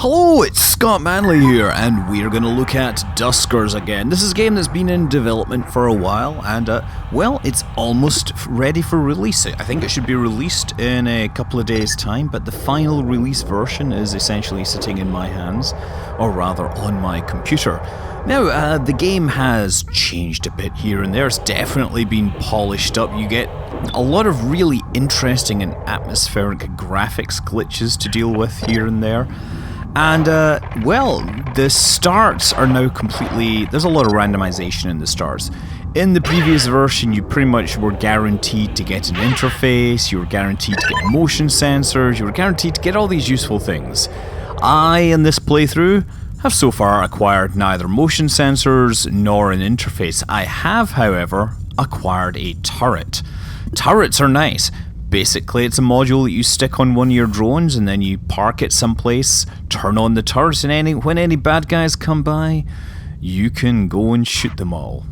Hello, it's Scott Manley here, and we're going to look at Duskers again. This is a game that's been in development for a while, and, well, it's almost ready for release. I think it should be released in a couple of days' time, but the final release version is essentially sitting in my hands, or rather on my computer. Now, the game has changed a bit here and there. It's definitely been polished up. You get a lot of really interesting and atmospheric graphics glitches to deal with here and there. And, well, the starts are now completely... There's a lot of randomization in the starts. In the previous version, you pretty much were guaranteed to get an interface, you were guaranteed to get motion sensors, you were guaranteed to get all these useful things. I, in this playthrough, have so far acquired neither motion sensors nor an interface. I have, however, acquired a turret. Turrets are nice. Basically, it's a module that you stick on one of your drones and then you park it someplace, turn on the turrets, and when any bad guys come by, you can go and shoot them all.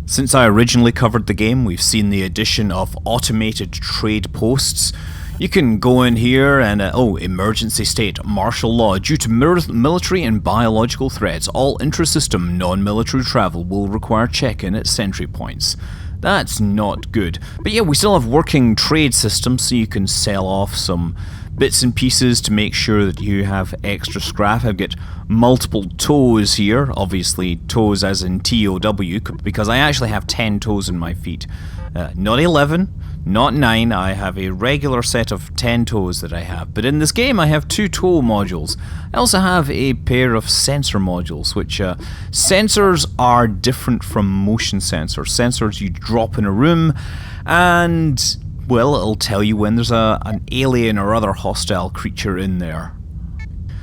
Since I originally covered the game, we've seen the addition of automated trade posts. You can go in here and, emergency state, martial law. Due to military and biological threats, all intra-system non-military travel will require check-in at sentry points. That's not good. But yeah, we still have working trade systems, so you can sell off some bits and pieces to make sure that you have extra scrap. I've got multiple toes here, obviously toes as in T-O-W, because I actually have 10 toes in my feet. Not 11, not 9, I have a regular set of 10 toes that I have. But in this game I have 2 toe modules. I also have a pair of sensor modules, which sensors are different from motion sensors. Sensors you drop in a room and, well, it'll tell you when there's an alien or other hostile creature in there.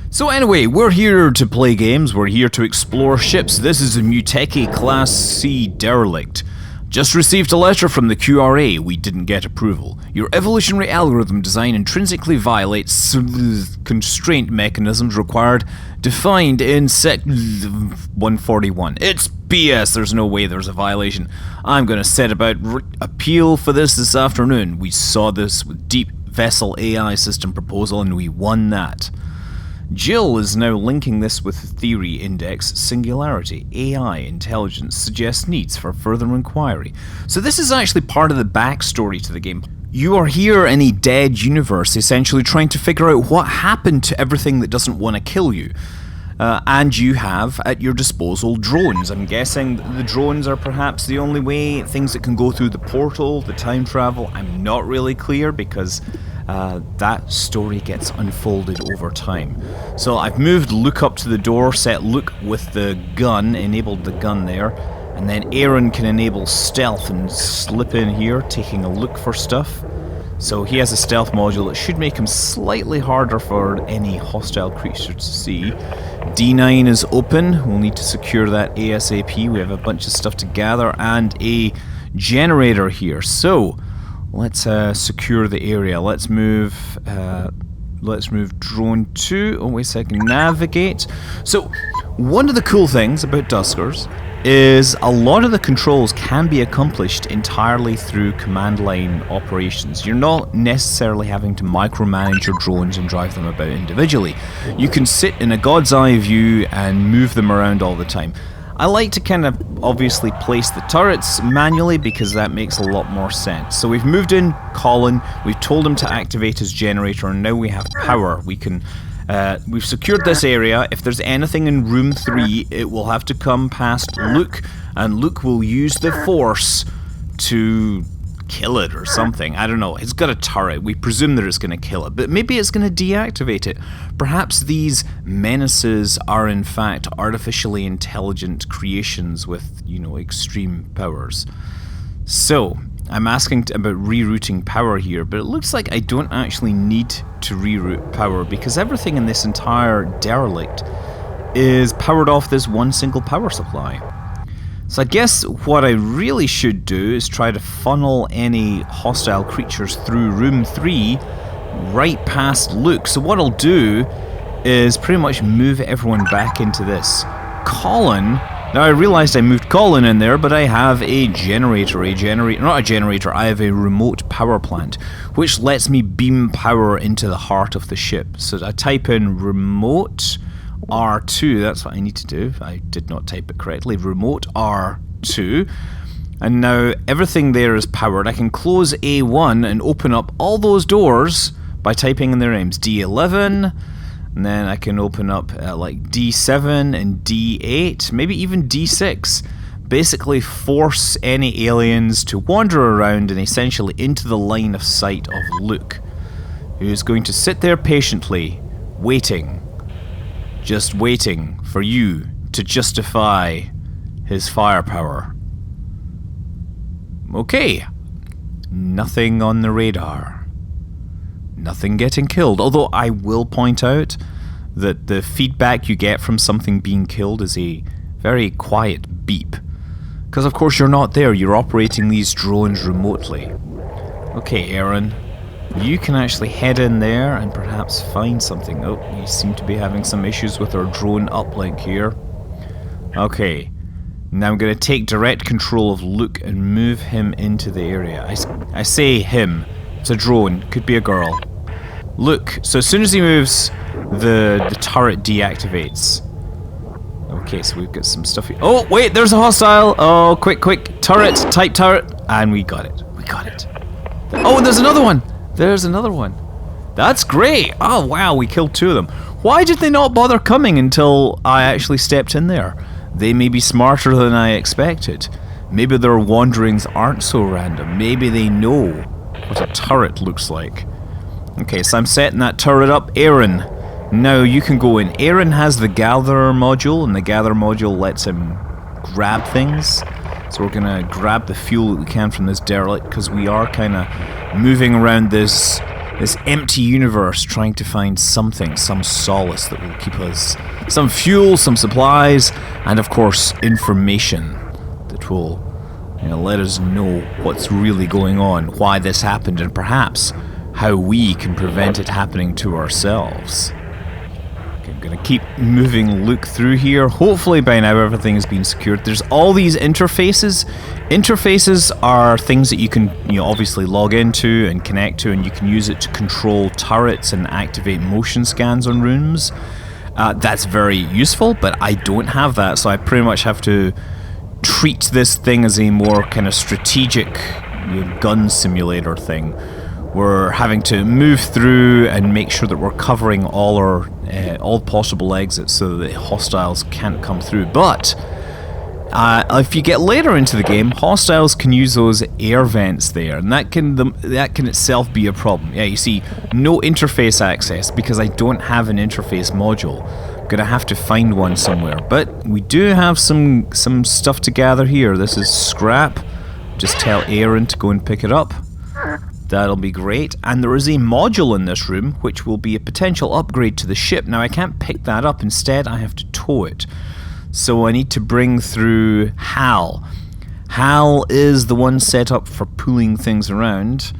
So anyway, we're here to play games, we're here to explore ships. This is a Muteki Class C Derelict. Just received a letter from the QRA, we didn't get approval. Your evolutionary algorithm design intrinsically violates constraint mechanisms defined in Sec 141. It's BS, there's no way there's a violation. I'm gonna set about appeal for this afternoon. We saw this with Deep Vessel AI system proposal and we won that. Jill is now linking this with Theory Index Singularity. AI intelligence suggests needs for further inquiry. So this is actually part of the backstory to the game. You are here in a dead universe, essentially trying to figure out what happened to everything that doesn't want to kill you. And you have at your disposal drones. I'm guessing the drones are perhaps the only way, things that can go through the portal, the time travel. I'm not really clear because that story gets unfolded over time. So I've moved Luke up to the door, set Luke with the gun, enabled the gun there, and then Aaron can enable stealth and slip in here, taking a look for stuff. So he has a stealth module that should make him slightly harder for any hostile creature to see. D9 is open, we'll need to secure that ASAP. We have a bunch of stuff to gather and a generator here. So let's secure the area. Let's move drone 2. Oh, wait a second. Navigate. So, one of the cool things about Duskers is a lot of the controls can be accomplished entirely through command line operations. You're not necessarily having to micromanage your drones and drive them about individually. You can sit in a god's eye view and move them around all the time. I like to kind of obviously place the turrets manually because that makes a lot more sense. So we've moved in Colin, we've told him to activate his generator, and now we have power. We've secured this area. If there's anything in room 3, it will have to come past Luke, and Luke will use the Force to kill it or something. I don't know. It's got a turret. We presume that it's going to kill it, but maybe it's going to deactivate it. Perhaps these menaces are in fact artificially intelligent creations with, extreme powers. So, I'm asking about rerouting power here, but it looks like I don't actually need to reroute power because everything in this entire Derelict is powered off this one single power supply. So I guess what I really should do is try to funnel any hostile creatures through room 3 right past Luke. So what I'll do is pretty much move everyone back into this. Colin Now I realised I moved Colin in there, but I have a generator, not a generator, I have a remote power plant, which lets me beam power into the heart of the ship. So I type in remote R2, that's what I need to do, I did not type it correctly, remote R2, and now everything there is powered. I can close A1 and open up all those doors by typing in their names, D11, and then I can open up like D7 and D8, maybe even D6. Basically force any aliens to wander around and essentially into the line of sight of Luke, who's going to sit there patiently, waiting, just waiting for you to justify his firepower. Okay, nothing on the radar. Nothing getting killed, although I will point out that the feedback you get from something being killed is a very quiet beep. Because of course you're not there, you're operating these drones remotely. Okay, Aaron, you can actually head in there and perhaps find something. Oh, you seem to be having some issues with our drone uplink here. Okay, now I'm going to take direct control of Luke and move him into the area. I say him, it's a drone, could be a girl. Luke, so as soon as he moves, the turret deactivates. Okay, so we've got some stuff here. Oh, wait, there's a hostile. Oh, quick, turret, type turret. And we got it, Oh, and there's another one. There's another one. That's great. Oh, wow, we killed two of them. Why did they not bother coming until I actually stepped in there? They may be smarter than I expected. Maybe their wanderings aren't so random. Maybe they know what a turret looks like. Okay, so I'm setting that turret up. Aaron, now you can go in. Aaron has the gatherer module, and the gatherer module lets him grab things. So we're gonna grab the fuel that we can from this derelict, because we are kind of moving around this empty universe trying to find something, some solace that will keep us, some fuel, some supplies, and of course information that will let us know what's really going on, why this happened, and perhaps how we can prevent it happening to ourselves. Okay, I'm gonna keep moving Luke through here. Hopefully by now everything has been secured. There's all these interfaces. Interfaces are things that you can obviously log into and connect to, and you can use it to control turrets and activate motion scans on rooms. That's very useful, but I don't have that, so I pretty much have to treat this thing as a more kind of strategic gun simulator thing. We're having to move through and make sure that we're covering all possible exits so that the hostiles can't come through. But if you get later into the game, hostiles can use those air vents there, and that can itself be a problem. Yeah, you see, no interface access because I don't have an interface module. I'm gonna have to find one somewhere, but we do have some stuff to gather here. This is scrap. Just tell Aaron to go and pick it up. That'll be great. And there is a module in this room which will be a potential upgrade to the ship. Now I can't pick that up, instead I have to tow it. So I need to bring through Hal. Hal is the one set up for pulling things around.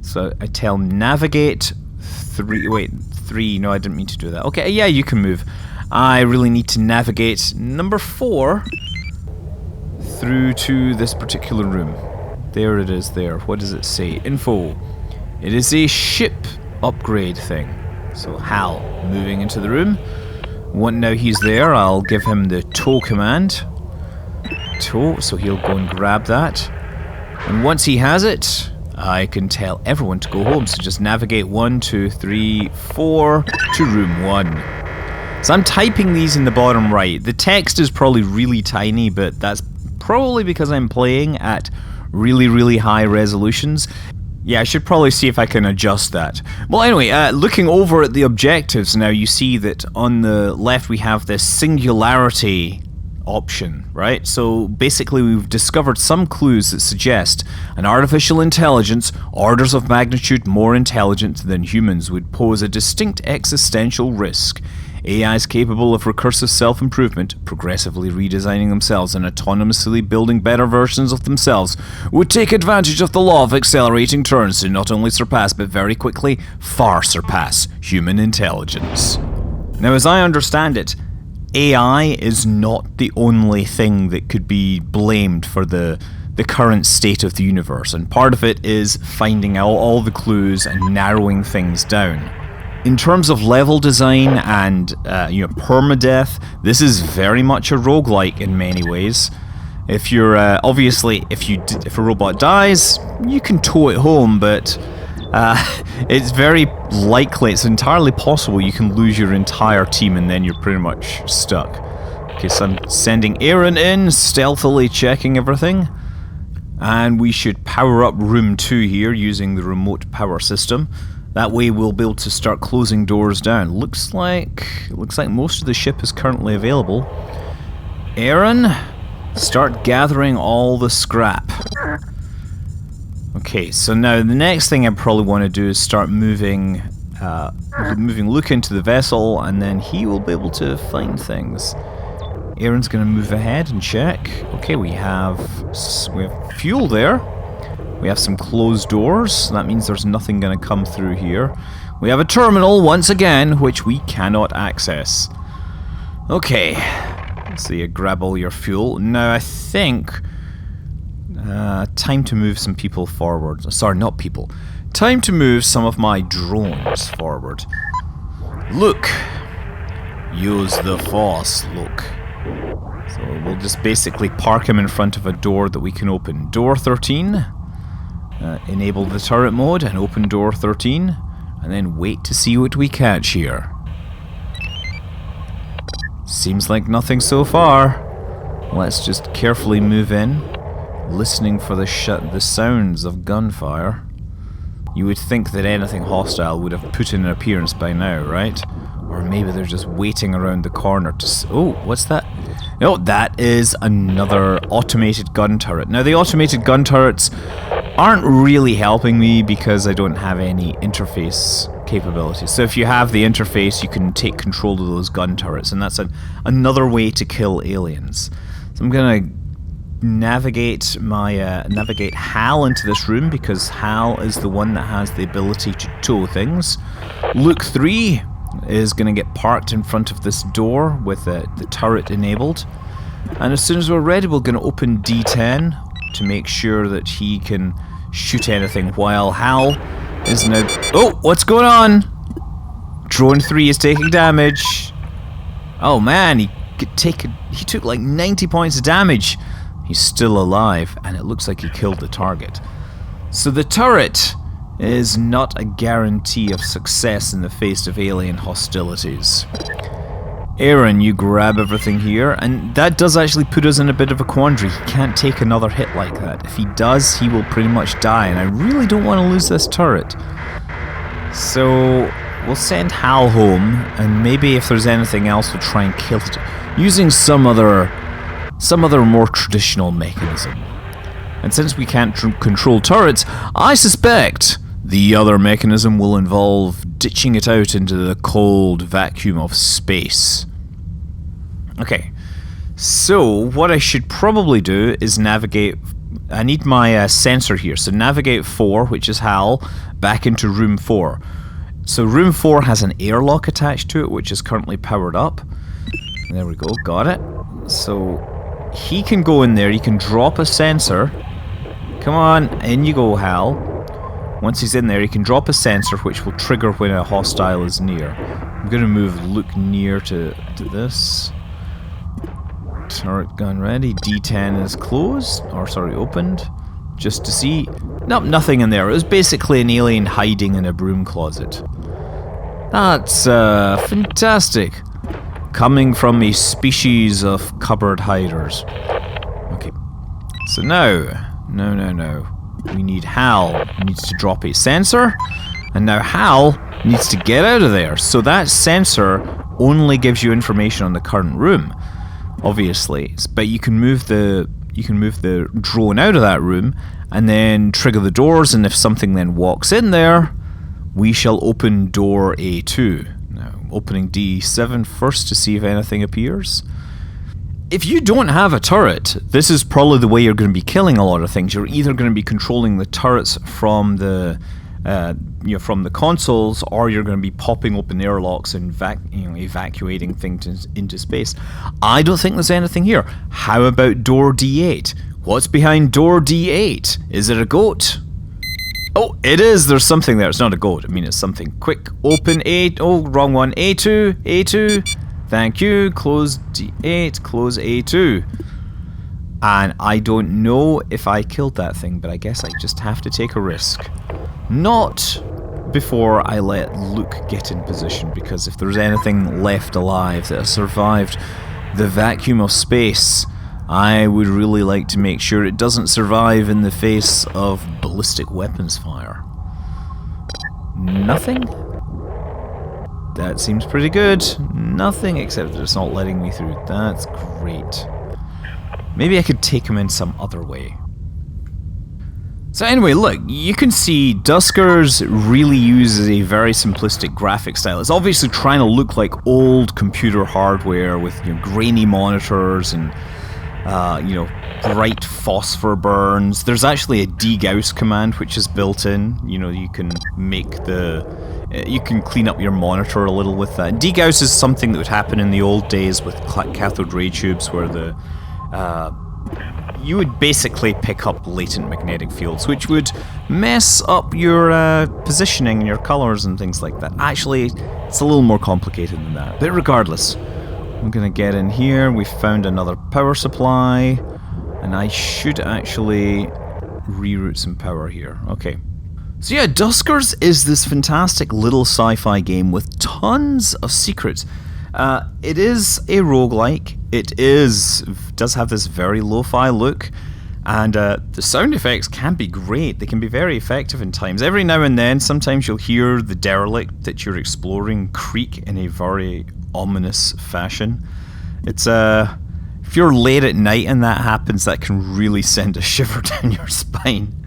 So I tell navigate 3, no I didn't mean to do that. Okay, yeah, you can move. I really need to navigate number 4 through to this particular room. There it is there. What does it say? Info. It is a ship upgrade thing. So Hal moving into the room. Now he's there, I'll give him the tow command. Tow, so he'll go and grab that. And once he has it, I can tell everyone to go home. So just navigate 1, 2, 3, 4 to room 1. So I'm typing these in the bottom right. The text is probably really tiny, but that's probably because I'm playing at really high resolutions. Yeah, I should probably see if I can adjust that. Well, anyway, looking over at the objectives now, you see that on the left we have this singularity option, right? So basically we've discovered some clues that suggest an artificial intelligence orders of magnitude more intelligent than humans would pose a distinct existential risk. AIs capable of recursive self-improvement, progressively redesigning themselves and autonomously building better versions of themselves, would take advantage of the law of accelerating turns to not only surpass, but very quickly, far surpass human intelligence. Now, as I understand it, AI is not the only thing that could be blamed for the current state of the universe, and part of it is finding out all the clues and narrowing things down. In terms of level design and permadeath, this is very much a roguelike in many ways. If you're obviously, if a robot dies, you can tow it home, but it's very likely, it's entirely possible you can lose your entire team and then you're pretty much stuck. Okay, so I'm sending Aaron in, stealthily checking everything. And we should power up room 2 here using the remote power system. That way we'll be able to start closing doors down. Looks like most of the ship is currently available. Aaron, start gathering all the scrap. Okay, so now the next thing I probably want to do is start moving Luke into the vessel, and then he will be able to find things. Aaron's going to move ahead and check. Okay, we have fuel there. We have some closed doors, so that means there's nothing going to come through here. We have a terminal once again, which we cannot access. Okay, so you grab all your fuel. Now I think time to move some people forward. Sorry, not people. Time to move some of my drones forward. Luke, use the Force, Luke. So we'll just basically park him in front of a door that we can open. Door 13. Enable the turret mode and open door 13. And then wait to see what we catch here. Seems like nothing so far. Let's just carefully move in, listening for the sounds of gunfire. You would think that anything hostile would have put in an appearance by now, right? Or maybe they're just waiting around the corner to... Oh, what's that? Oh, that is another automated gun turret. Now, the automated gun turrets aren't really helping me because I don't have any interface capabilities. So if you have the interface, you can take control of those gun turrets, and that's another way to kill aliens. So I'm gonna navigate Hal into this room because Hal is the one that has the ability to tow things. Luke 3 is going to get parked in front of this door with the turret enabled, and as soon as we're ready we're going to open D10 to make sure that he can shoot anything while Hal is now... Oh, what's going on? Drone 3 is taking damage. Oh man, he took like 90 points of damage. He's still alive, and it looks like he killed the target. So the turret is not a guarantee of success in the face of alien hostilities. Aaron, you grab everything here, and that does actually put us in a bit of a quandary. He can't take another hit like that. If he does, he will pretty much die, and I really don't want to lose this turret. So we'll send Hal home, and maybe if there's anything else we'll try and kill it using some other more traditional mechanism. And since we can't control turrets, I suspect the other mechanism will involve ditching it out into the cold vacuum of space. Okay, so what I should probably do is navigate... I need my sensor here, so navigate 4, which is Hal, back into room 4. So room 4 has an airlock attached to it, which is currently powered up. There we go, got it. So he can go in there, he can drop a sensor. Come on, in you go, Hal. Once he's in there, he can drop a sensor which will trigger when a hostile is near. I'm going to move Luke near to this. Turret gun ready. D10 is closed, or sorry, opened. Just to see. Nope, nothing in there. It was basically an alien hiding in a broom closet. That's fantastic. Coming from a species of cupboard hiders. Okay. So now, no. We need Hal needs to drop a sensor, and now Hal needs to get out of there. So that sensor only gives you information on the current room, obviously. But you can move the drone out of that room and then trigger the doors, and if something then walks in there, we shall open door A2. Now, opening D7 first to see if anything appears. If you don't have a turret, this is probably the way you're going to be killing a lot of things. You're either going to be controlling the turrets from the from the consoles, or you're going to be popping open airlocks and evacuating things into space. I don't think there's anything here. How about door D8? What's behind door D8? Is it a goat? Oh, it is. There's something there. It's not a goat. I mean, it's something. Quick, open A. Oh, wrong one. A2. A2. Thank you. Close D8. Close A2. And I don't know if I killed that thing, but I guess I just have to take a risk. Not before I let Luke get in position, because if there's anything left alive that has survived the vacuum of space, I would really like to make sure it doesn't survive in the face of ballistic weapons fire. Nothing? That seems pretty good. Nothing, except that it's not letting me through. That's great. Maybe I could take him in some other way. So anyway, look, you can see Duskers really uses a very simplistic graphic style. It's obviously trying to look like old computer hardware with grainy monitors and bright phosphor burns. There's actually a degauss command which is built in. You can you can clean up your monitor a little with that. Degauss is something that would happen in the old days with cathode ray tubes, where you would basically pick up latent magnetic fields, which would mess up your positioning and your colors and things like that. Actually, it's a little more complicated than that. But regardless, I'm gonna get in here. We found another power supply, and I should actually reroute some power here. Okay. So yeah, Duskers is this fantastic little sci-fi game with tons of secrets. It is a roguelike. It does have this very lo-fi look, and the sound effects can be great. They can be very effective in times. Every now and then, sometimes you'll hear the derelict that you're exploring creak in a very ominous fashion. It's if you're late at night and that happens, that can really send a shiver down your spine.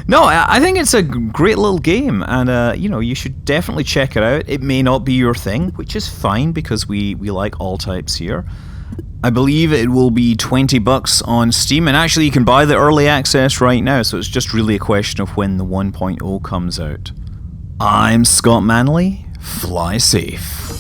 No, I think it's a great little game, and you should definitely check it out. It may not be your thing, which is fine, because we like all types here. I believe it will be $20 on Steam, and actually you can buy the early access right now, so it's just really a question of when the 1.0 comes out. I'm Scott Manley. Fly safe.